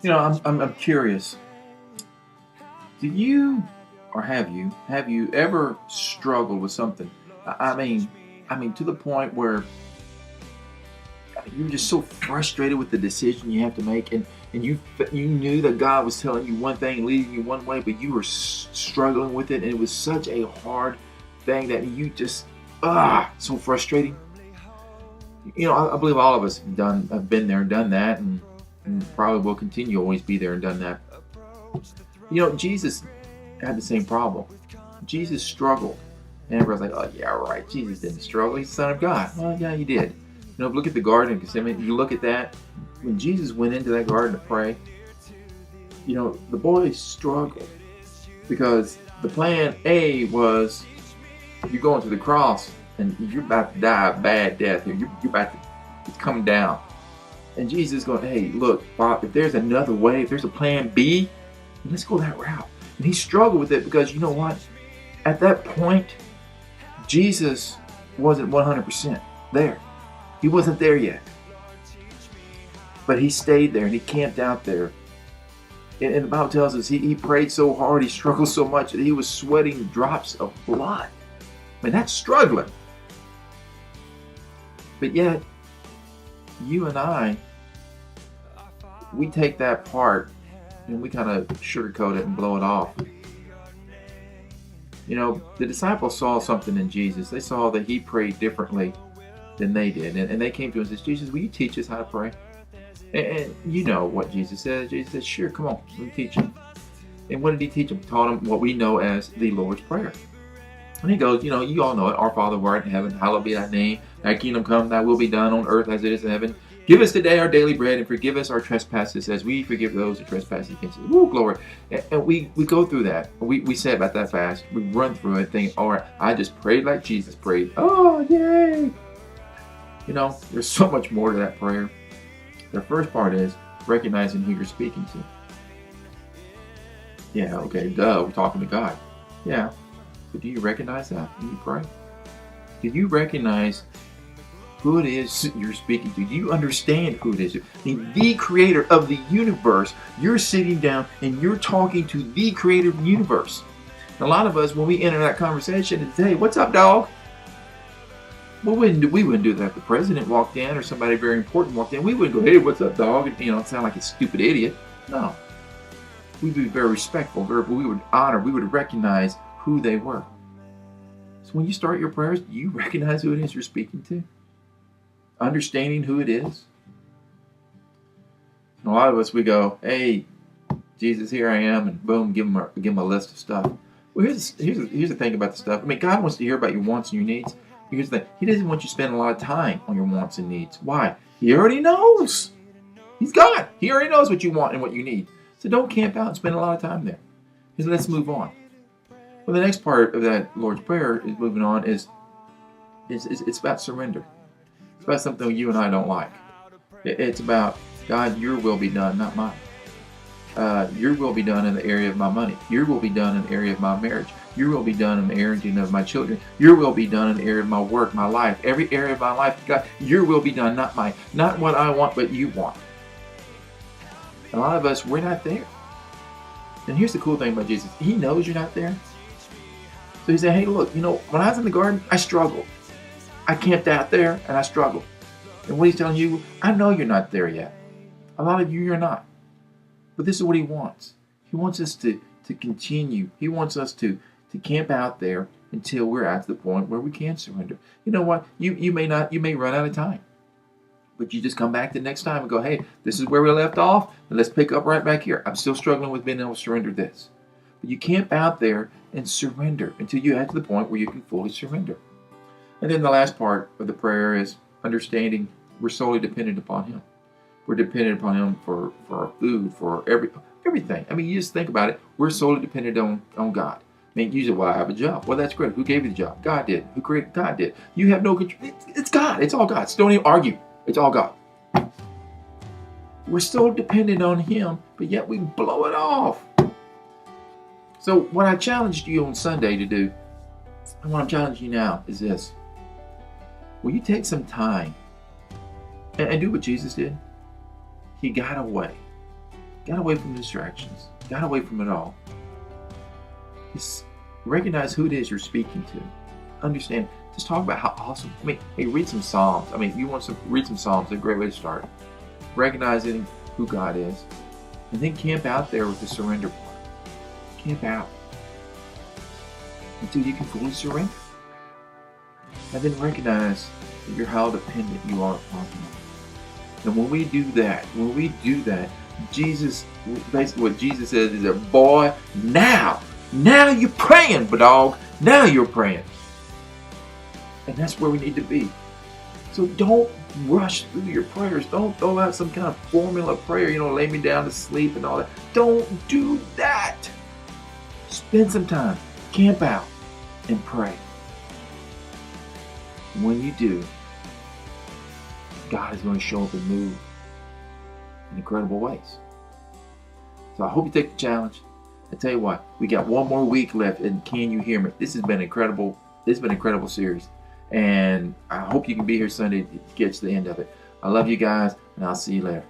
I'm curious. Do you or have you ever struggled with something? I mean, to the point where you're just so frustrated with the decision you have to make, and you knew that God was telling you one thing, leading you one way, but you were struggling with it, and it was such a hard thing that you just so frustrating. I believe all of us have been there and done that, and probably will continue to always be there and done that. Jesus had the same problem. Jesus struggled. And everybody's like, oh, yeah, right. Jesus didn't struggle. He's the Son of God. Well, yeah, he did. Look at the Garden of Gethsemane. You look at that. When Jesus went into that garden to pray, the boy struggled. Because the plan A was, you're going to the cross, and you're about to die a bad death here. You're about to come down. And Jesus is going, hey, look, Bob, if there's another way, if there's a plan B, let's go that route. And he struggled with it because, you know what? At that point, Jesus wasn't 100% there. He wasn't there yet. But he stayed there and he camped out there. And the Bible tells us he prayed so hard, he struggled so much that he was sweating drops of blood. I mean, that's struggling. But yet, you and I, we take that part and we kind of sugarcoat it and blow it off. The disciples saw something in Jesus. They saw that he prayed differently than they did. And they came to him and said, Jesus, will you teach us how to pray? And you know what Jesus said. Jesus said, sure, come on, let me teach you. And what did he teach them? He taught them what we know as the Lord's Prayer. And he goes, you all know it. Our Father who art in heaven, hallowed be thy name. Thy kingdom come, thy will be done on earth as it is in heaven. Give us today our daily bread, and forgive us our trespasses as we forgive those who trespass against us. Woo, glory. And we go through that. We say about that fast. We run through it thinking, all right, I just prayed like Jesus prayed. Oh, yay. There's so much more to that prayer. The first part is recognizing who you're speaking to. Yeah, okay, duh, we're talking to God. Yeah, but do you recognize that when you pray? Do you recognize who it is you're speaking to? Do you understand who it is? The creator of the universe. You're sitting down and you're talking to the creator of the universe. And a lot of us, when we enter that conversation and say, hey, what's up, dog? Well, we wouldn't do that if the president walked in or somebody very important walked in. We wouldn't go, hey, what's up, dog? And sound like a stupid idiot. No. We'd be very respectful. We would honor, we would recognize who they were. So when you start your prayers, do you recognize who it is you're speaking to? Understanding who it is? And a lot of us, we go, hey, Jesus, here I am, and boom, give him a list of stuff. Well, here's the thing about the stuff. I mean, God wants to hear about your wants and your needs. Here's the thing. He doesn't want you to spend a lot of time on your wants and needs. Why? He already knows. He's God. He already knows what you want and what you need. So don't camp out and spend a lot of time there. Let's move on. Well, the next part of that Lord's Prayer is moving on is it's about surrender. It's about something you and I don't like. It's about, God, your will be done, not mine. Your will be done in the area of my money. Your will be done in the area of my marriage. Your will be done in the area of my children. Your will be done in the area of my work, my life. Every area of my life, God, your will be done, not mine. Not what I want, but you want. A lot of us, we're not there. And here's the cool thing about Jesus. He knows you're not there. So he said, hey, look, when I was in the garden, I struggled. I camped out there and I struggled. And what he's telling you, I know you're not there yet. A lot of you're not. But this is what he wants. He wants us to continue. He wants us to camp out there until we're at the point where we can surrender. You know what? You may run out of time. But you just come back the next time and go, hey, this is where we left off, and let's pick up right back here. I'm still struggling with being able to surrender this. But you camp out there and surrender until you get to the point where you can fully surrender. And then the last part of the prayer is understanding we're solely dependent upon him. We're dependent upon him for our food, for everything. I mean, you just think about it. We're solely dependent on God. I mean, you say, well, I have a job. Well, that's great. Who gave you the job? God did. Who created? God did. You have no control. It's God. It's all God. So don't even argue. It's all God. We're so dependent on him, but yet we blow it off. So what I challenged you on Sunday to do, and what I'm challenging you now is this. Will you take some time and do what Jesus did? He got away. Got away from the distractions. Got away from it all. Just recognize who it is you're speaking to. Understand. Just talk about how awesome. I mean, hey, read some Psalms. I mean, if you want to read some Psalms, it's a great way to start. Recognizing who God is. And then camp out there with the surrender part. Camp out until you can fully surrender. And then recognize that you're how dependent you are upon Him. And when we do that, Jesus, basically what Jesus says is that, boy, now you're praying, dog. Now you're praying. And that's where we need to be. So don't rush through your prayers. Don't throw out some kind of formula prayer, lay me down to sleep and all that. Don't do that. Spend some time, camp out, and pray. When you do, God is going to show up and move in incredible ways. So I hope you take the challenge. I tell you what, we got one more week left, and can you hear me? This has been incredible. This has been an incredible series, and I hope you can be here Sunday to get to the end of it. I love you guys, and I'll see you later.